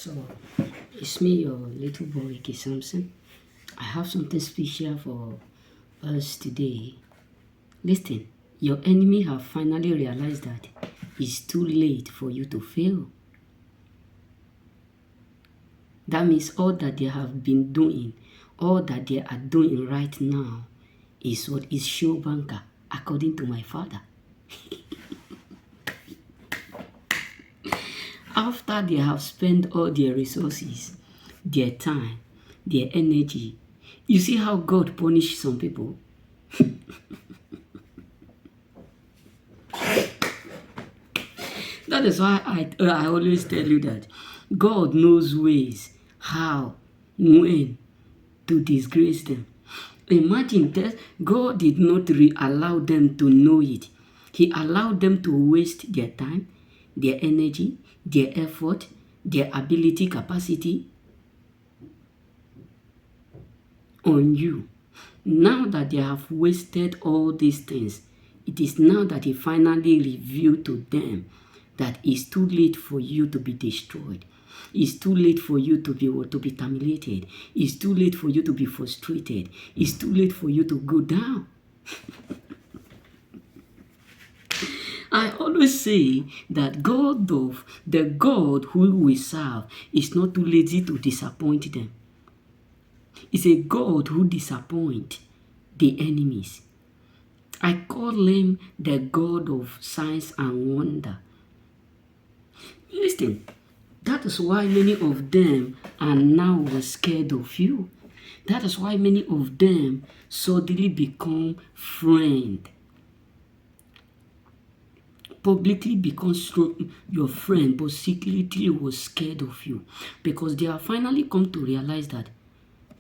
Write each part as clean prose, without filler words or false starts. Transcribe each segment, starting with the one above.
So, it's me, your little boy, K. Samson. I have something special for us today. Listen, your enemy have finally realized that it's too late for you to fail. That means all that they have been doing, all that they are doing right now is what is show banker, according to my father. After they have spent all their resources, their time, their energy, you see how God punished some people? That is why I always tell you that God knows ways, how, when to disgrace them. Imagine that God did not allow them to know it. He allowed them to waste their time, their energy, their effort, their ability, capacity on you. Now that they have wasted all these things, it is now that He finally revealed to them that it's too late for you to be destroyed. It's too late for you to be terminated. It's too late for you to be frustrated. It's too late for you to go down. I always say that the God who we serve is not too lazy to disappoint them. It's a God who disappoints the enemies. I call him the God of signs and wonder. Listen, that is why many of them are now scared of you. That is why many of them suddenly become friends. Publicly becomes your friend, but secretly was scared of you. Because they have finally come to realize that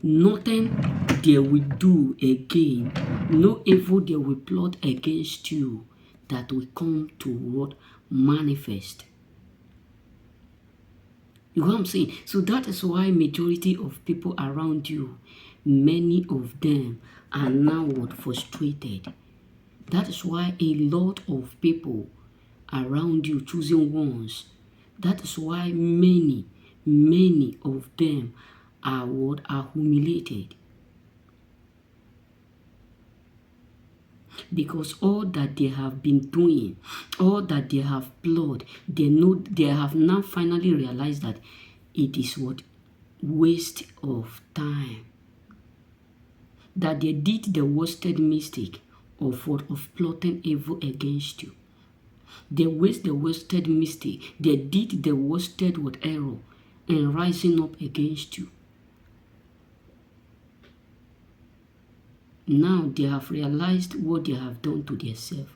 nothing they will do again, no evil they will plot against you that will come to what manifest. You know what I'm saying? So that is why majority of people around you, many of them are now what frustrated. That is why a lot of people around you choosing ones. That is why many of them are humiliated. Because all that they have been doing, all that they have plotted, they have now finally realized that it is what waste of time. That they did the worsted mistake of plotting evil against you. They waste the wasted mistake. They did the wasted error and rising up against you. Now they have realized what they have done to themselves.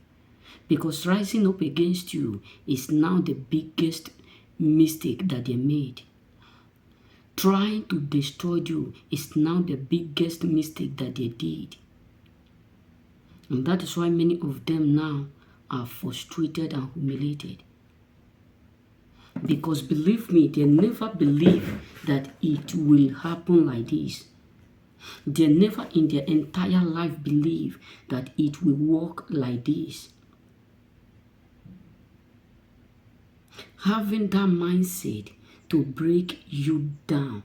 Because rising up against you is now the biggest mistake that they made. Trying to destroy you is now the biggest mistake that they did. And that is why many of them now are frustrated and humiliated. Because believe me, they never believe that it will happen like this. They never in their entire life believe that it will work like this. Having that mindset to break you down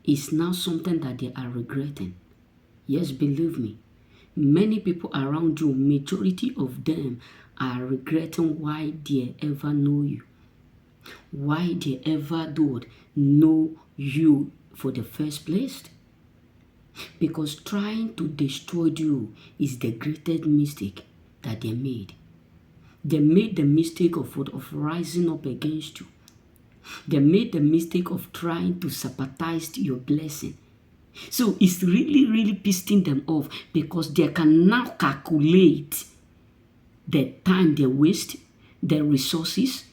is now something that they are regretting. Yes, believe me. Many people around you, majority of them are regretting why they ever know you. Why they ever know you for the first place. Because trying to destroy you is the greatest mistake that they made. They made the mistake of rising up against you. They made the mistake of trying to sabotage your blessing. So it's really pissing them off because they can now calculate the time they waste, the resources,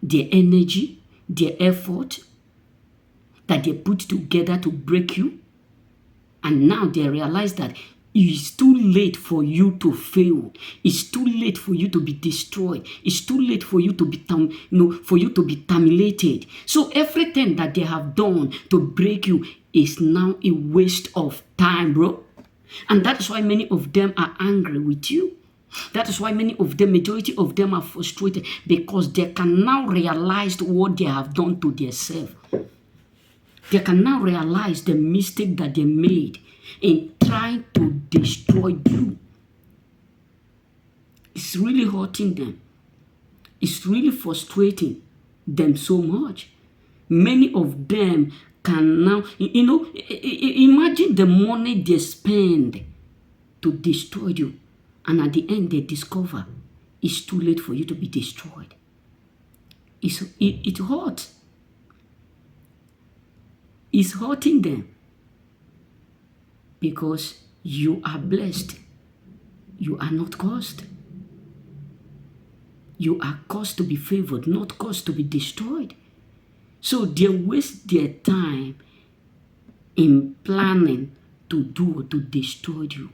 their energy, their effort that they put together to break you. And now they realize that it's too late for you to fail. It's too late for you to be destroyed. It's too late for you to be terminated. So everything that they have done to break you is now a waste of time, bro. And that is why many of them are angry with you. That is why many of them, majority of them are frustrated because they can now realize what they have done to themselves. They can now realize the mistake that they made in trying to destroy you. It's really hurting them. It's really frustrating them so much. Many of them can now, imagine the money they spend to destroy you. And at the end, they discover it's too late for you to be destroyed. It hurts. It's hurting them because you are blessed. You are not cursed. You are caused to be favored, not caused to be destroyed. So they waste their time in planning to do or to destroy you.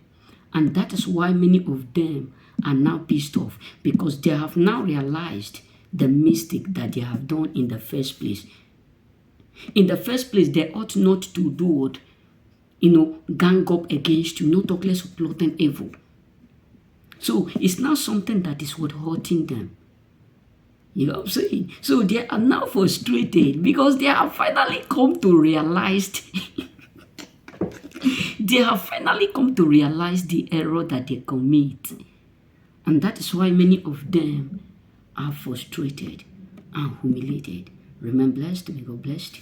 And that is why many of them are now pissed off, because they have now realized the mistake that they have done in the first place. In the first place, they ought not to do what, gang up against you, not talk less of plotting evil. So it's now something that is what hurting them. You know what I'm saying? So they are now frustrated because they have finally come to realize they have finally come to realize the error that they commit. And that is why many of them are frustrated and humiliated. Remain blessed. May God bless you.